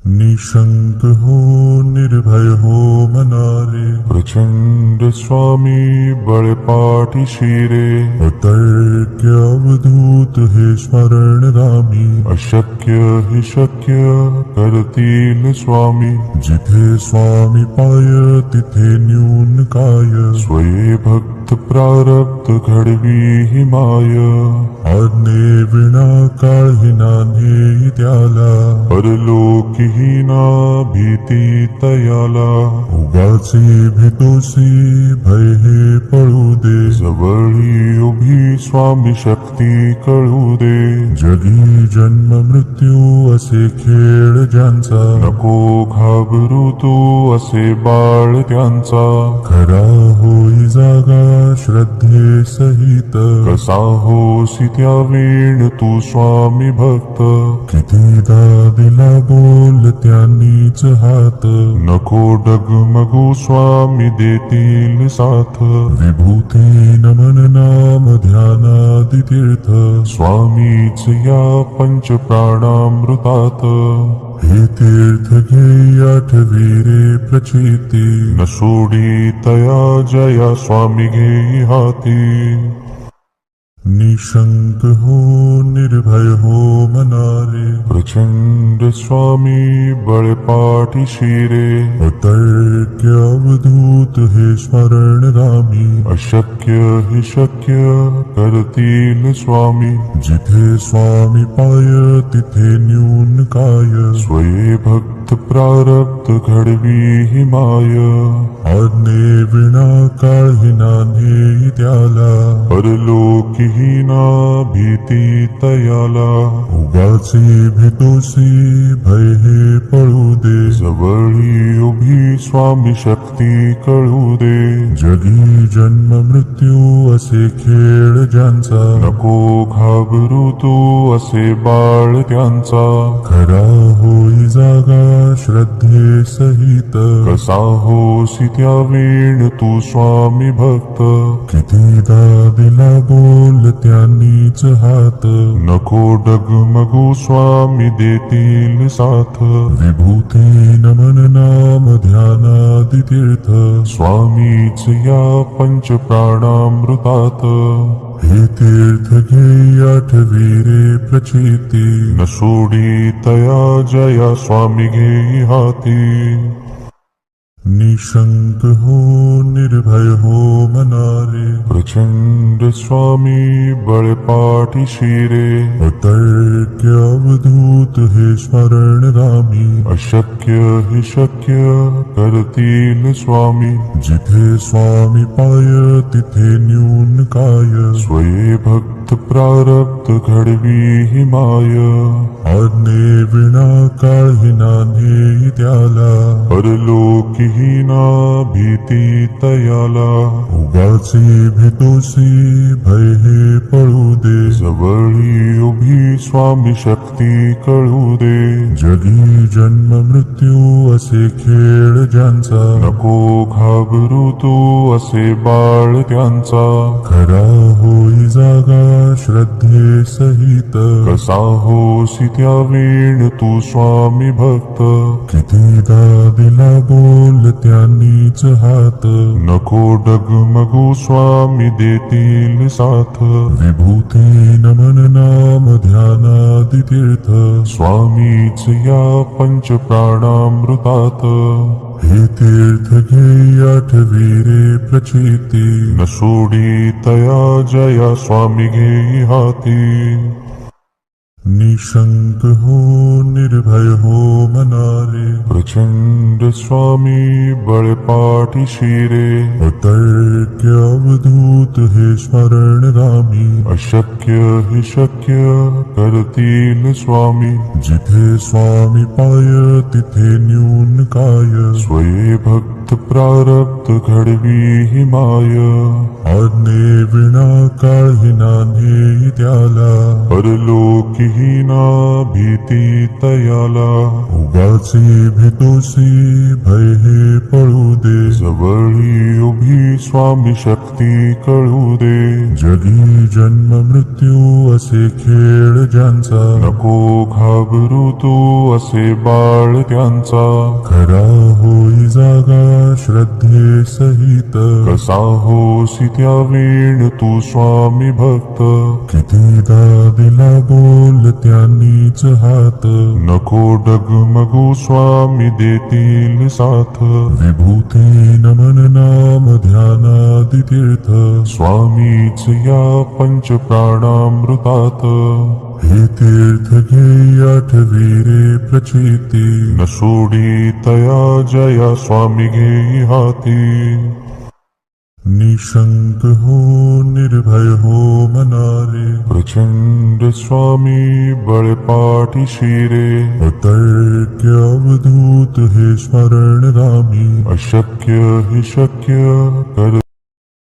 निशंक हो निर्भय हो मनारे, प्रचंड स्वामी बळपाठी शिरे. अतर्क्य अवधूत हे स्मरणगामी, अशक्य हि शक्य करतील स्वामी. जिथे स्वामी पाय तिथे न्यून काय, स्वये भक्त प्रारब्ध घडवी हि माय. आज्ञे विना काळही नान्हे त्याला, परलोकी हीना भीती तयाला. उगाचे भीतोसी भय हे पळू दे, जवळी उभी स्वामी शक्ती कळू दे. जगी जन्म मृत्यू असे खेळ ज्यांचा, नको घाबरू तू असे बाळ त्यांचा. खरा होई जागा श्रद्धे सहित, कसा होसी त्या वेळ तू स्वामी भक्त. कितीदा दिला बोल त्यांनीच हात, नको डगमगू स्वामी देतील साथ. विभूती नमन नाम ध्यानादि तीर्थ, स्वामीच या पंच प्राणामृतात. हे तीर्थ घे आठवी रे प्रचिती, न सोडी तया जया स्वामी घे हाती. निशंक हो निर्भय हो मनारे, प्रचंड स्वामी बळपाठी शिरे. अतर्क्य अवधूत हे स्मरणगामी, अशक्य हि शक्य करतील स्वामी. जिथे स्वामी पाय तिथे न्यून काय, स्वये भक्त प्रारब्ध घडवी हि माय. आज्ञे विना काळही नान्हे त्याला, परलोकी हीना भीती तयाला. उगाचे भीतोसी भय हे पळू दे, जवळी उभी स्वामी शक्ती कळू दे. जगी जन्म मृत्यू असे खेळ ज्यांचा, नको घाबरू तू असे बाळ त्यांचा. खरा होई जागा श्रद्धे सहित, कसा होसी त्या वेळ तू स्वामी भक्त. कितीदा दिला बोल त्यांनीच हात, नको डगमगू स्वामी देतील साथ. विभूती नमन नाम ध्यानादि तीर्थ, स्वामीच या पंच प्राणामृतात. हे तीर्थ घे आठवी रे प्रचिती, न सोडी तया जया स्वामी घे हाती. निशंक हो निर्भय हो मनारे, प्रचंड स्वामी बळपाठी शिरे. अतर्क्य अवधूत हे स्मरणगामी, अशक्य हि शक्य करतील स्वामी. जिथे स्वामी पाय तिथे न्यून काय, स्वये भक्त प्रारब्ध घडवी हि माय. आज्ञे विना काळही नान्हे त्याला, परलोकी हीना भीती तयाला. उगाचे भीतोसी भय हे पळू दे, जवळी उभी स्वामी शक्ती कळू दे. जगी जन्म मृत्यू असे खेळ ज्यांचा, नको घाबरू तू असे बाळ त्यांचा. खरा होई जागा श्रद्धे सहित, कसा होसी त्या वेळ तू स्वामी भक्त. कितीदा दिला बोल त्यांनीच हात, नको डगमगू स्वामी देतील साथ. विभूती नमन नाम ध्यानादि तीर्थ, स्वामीच या पंच प्राणामृतात. हे तीर्थ घे आठवी रे प्रचिती, न सोडी तया जया स्वामी घे हाती. निशंक हो निर्भय हो मनारे, प्रचंड स्वामी बळपाठी शिरे. अतर्क्य अवधूत हे स्मरणगामी, अशक्य हि शक्य करतील स्वामी. जिथे स्वामी पाय तिथे न्यून काय, स्वये भक्त प्रारब्ध घडवी हि माय. आज्ञे विना काळही नान्हे त्याला, परलोकी हीना भीती तयाला. उगाचे तोसी भय हे पळू दे जवळी उभी स्वामी शक्ती कळू दे जगी जन्म मृत्यू असे खेळ ज्यांचा नको घाबरू तू असे बाळ त्यांचा खरा होई जागा श्रद्धे सहित कसा होसी त्या वेळ तू स्वामी भक्त कितीदा दिला बोल त्यांनीच हात नको डगमगू स्वामी देतील साथ विभूती नमन नाम ध्यानादि तीर्थ स्वामीच या पंच प्राणामृतात हे तीर्थ घे आठवी रे प्रचिती न सोडी तया जया स्वामी घेई हाती निशंक हो निर्भय हो मनारे प्रचंड स्वामी बळपाठी शिरे अतर्क्य अवधूत हे स्मरण रामी अशक्य हि शक्य कर